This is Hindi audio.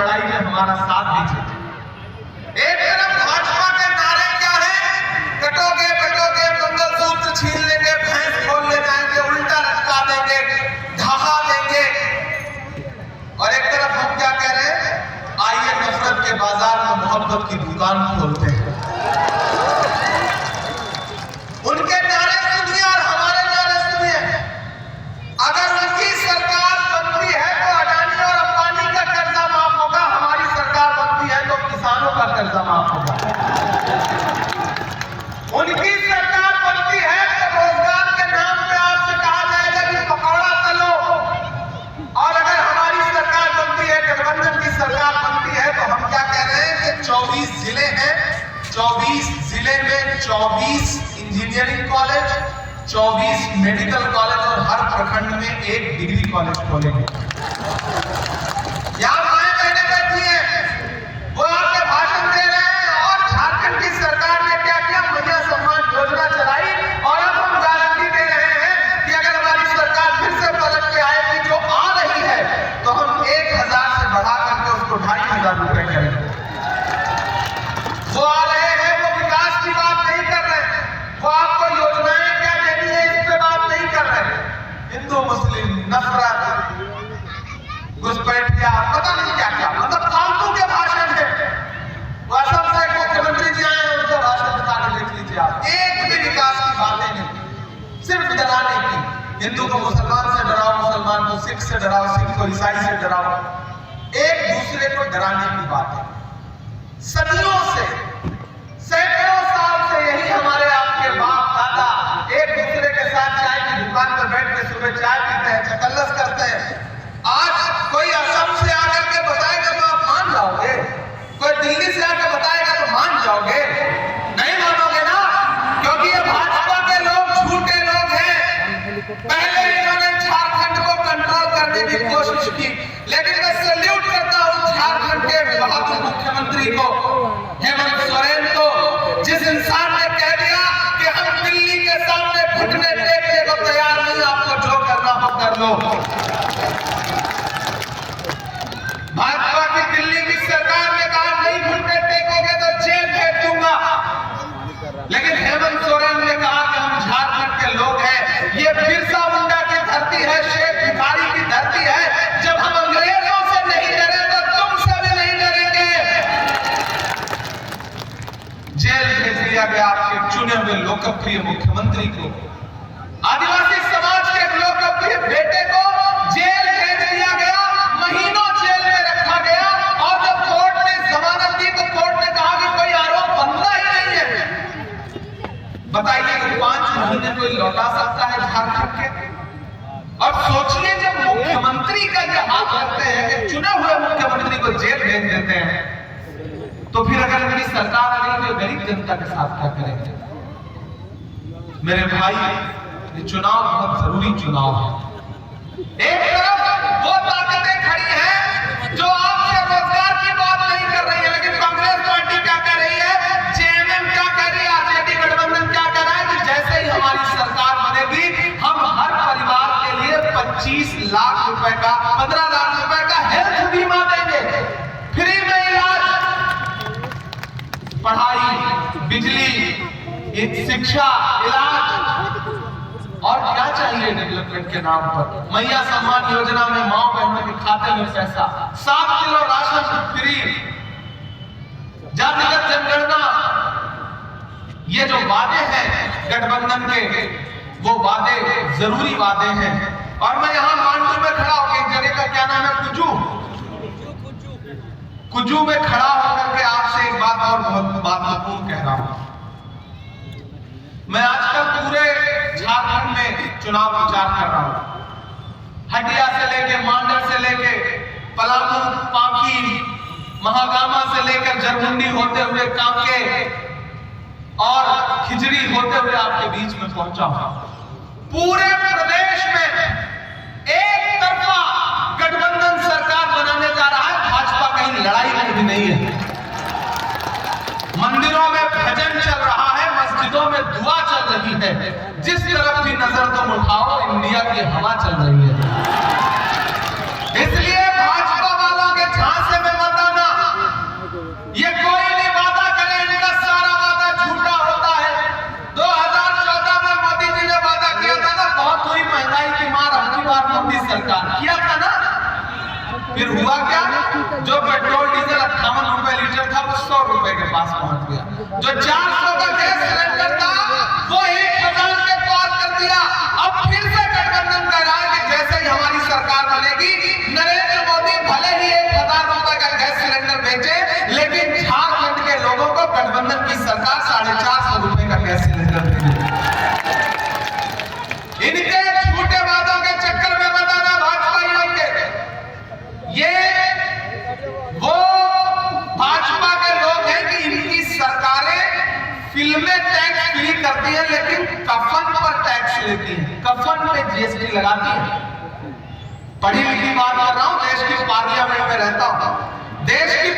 लड़ाई में हमारा साथ दीजिए। एक तरफ भाजपा के नारे क्या है, कटोगे कटोगे मंगलसूत्र छीन लेंगे, भैंस खोल ले जाएंगे, उल्टा लटका देंगे, ढहा देंगे, और एक तरफ हम क्या कह रहे हैं, आइए नफरत के बाजार में मोहब्बत की दुकान खोलते हैं। उनके नारे सुनिए और हमारे नारे सुनिए। अगर उनकी सरकार बनती है तो अडानी और अंबानी का कर्जा माफ होगा, हमारी सरकार बनती है तो किसानों का कर्जा माफ होगा। उनकी सरकार बनती है तो रोजगार के नाम पे आपसे कहा जाएगा कि पकौड़ा तलो, और अगर हमारी सरकार बनती है, गठबंधन की सरकार बनती है, तो हम क्या कह रहे हैं कि 24 जिले हैं, 24 जिले में 24 इंजीनियरिंग कॉलेज, 24 मेडिकल कॉलेज और हर प्रखंड में एक डिग्री कॉलेज खोलेंगे। यहाँ माएं बहनें बैठी हैं, वो आपके भाषण दे रहे हैं, और झारखंड की सरकार ने क्या किया, मैया सम्मान योजना चलाई, और अब हम गारंटी दे रहे हैं कि अगर हमारी सरकार फिर से पलट के आएगी, जो आ रही है, तो हम 1000 से बढ़ा करके उसको 2500 रुपए करेंगे। वो आ रहे हैं, वो विकास की बात नहीं कर रहे, वो आपको योजनाएं क्या देनी है इस पे बात नहीं कर रहे। हिंदू मुस्लिम नफरत, घुसपैठिया, पता नहीं क्या क्या, मतलब फालतू के भाषण है। असम से मुख्यमंत्री जी आए हैं, उनके भाषण बता के देख लीजिए आप, एक भी विकास की बातें नहीं, सिर्फ डराने की। हिंदू को मुसलमान से डराओ, मुसलमान को सिख से डराओ, सिख को ईसाई से डराओ, एक दूसरे को डराने की बात है। सदियों से, सैकड़ों साल से यही हमारे आपके बाप दादा एक दूसरे के साथ चाय की दुकान पर बैठ के सुबह चाय पीते हैं, चकल्लस करते हैं। आज कोई असम से आकर के बताएगा तो आप मान जाओगे, कोई दिल्ली से आकर बताएगा तो मान जाओगे? नहीं मानोगे ना, क्योंकि ये भाजपा के लोग झूठे लोग हैं। पहले इन्होंने झारखंड को कंट्रोल करने की कोशिश की, लेकिन मैं सैल्यूट करता हूं झारखंड के बहादुर मुख्यमंत्री को, हेमंत सोरेन को, जिस इंसान ने कह दिया कि हम दिल्ली के सामने घुटने टेकने को तैयार नहीं, आपको जो करना हो कर लो। भाजपा की दिल्ली की सरकार ने कहा नहीं घुटने टेकोगे तो जेल भेज दूंगा, लेकिन हेमंत सोरेन ने कहा कि हम झारखंड के लोग हैं, ये बिरसा मुंडा की धरती है, शेख भिखारी की धरती है। जब हम अंग्रेजों से नहीं डरे तो तुमसे भी नहीं डरेंगे। जेल भेज दिया गया आपके चुने हुए लोकप्रिय मुख्यमंत्री को, आदिवासी समाज के लोकप्रिय बेटे को जेल भेज दिया गया, महीनों जेल में रखा गया, और जब कोर्ट ने जमानत दी तो कोर्ट ने कहा कि कोई आरोप बनता ही नहीं है। बताइए कि 5 महीने कोई लौटा सकता है झारखंड के? और सोचिए जब मुख्यमंत्री का यह हाल करते हैं कि चुने हुए मुख्यमंत्री को जेल भेज देते हैं, तो फिर अगर मेरी सरकार आ गई तो गरीब जनता के साथ क्या करेंगे? मेरे भाई, ये चुनाव बहुत जरूरी चुनाव है। एक तरफ वो ताकतें खड़ी हैं जो आपसे रोजगार की बात नहीं कर रही है, लेकिन कांग्रेस पार्टी क्या कह रही है, जेएमएम क्या कह रही है, आरजेडी गठबंधन क्या कह रहा है कि जैसे ही हमारी सरकार बनेगी हम हर परिवार के लिए 25 लाख रुपए का, 15 लाख रुपए का हेल्थ बीमा देंगे, फ्री में इलाज, पढ़ाई, बिजली, शिक्षा, इलाज, और क्या चाहिए डेवलपमेंट के नाम पर। मैया सम्मान योजना में मां बहनों के खाते में पैसा, 7 किलो राशन फ्री, जातिगत जनगणना, ये जो वादे हैं गठबंधन के, वो वादे जरूरी वादे हैं। और मैं यहां मांडू में खड़ा होकर, एक जगह का क्या नाम है, कुजू में खड़ा होकर के आपसे एक बात और बहुत महत्वपूर्ण कह रहा हूं। मैं आजकल पूरे झारखंड में चुनाव प्रचार कर रहा हूं, हटिया से लेके, मांडर से लेके, पलामू, पांकी, महागामा से लेकर जरमुंडी होते हुए कांके और खिजड़ी होते हुए आपके बीच में पहुंचा हूं। पूरे प्रदेश में एक तरफा गठबंधन सरकार बनाने जा रहा है, भाजपा कहीं लड़ाई में भी नहीं है। मंदिरों में भजन चल रहा है, मस्जिदों में दुआ चल रही है, जिस तरफ भी नजर तुम उठाओ इंडिया की हवा चल रही है। इसलिए भाजपा वालों के झांसे में मत फिर हुआ क्या, जो पेट्रोल डीजल 58 रुपए लीटर था वो 100 रुपए के पास पहुंच गया। जो 400 का गैस सिलेंडर था वो 1000 के पार कर दिया। अब फिर से गठबंधन कह रहा है कि जैसे ही हमारी सरकार बनेगी, नरेंद्र मोदी भले ही 1000 रुपए का गैस सिलेंडर बेचे, लेकिन झारखंड के लोगों को गठबंधन की सरकार 450 रुपए का गैस सिलेंडर देगी। इनके झूठे वादों के चक्कर में बताना भाजपाइयों के, ये वो भाजपा के लोग हैं कि इनकी सरकारें फिल्में टैक्स फ्री करती हैं, लेकिन कफन पर टैक्स लेती हैं, कफन पे जीएसटी लगाती है। पढ़ी लिखी बात कर रहा हूं, देश की पार्लियामेंट में रहता हूं। देश की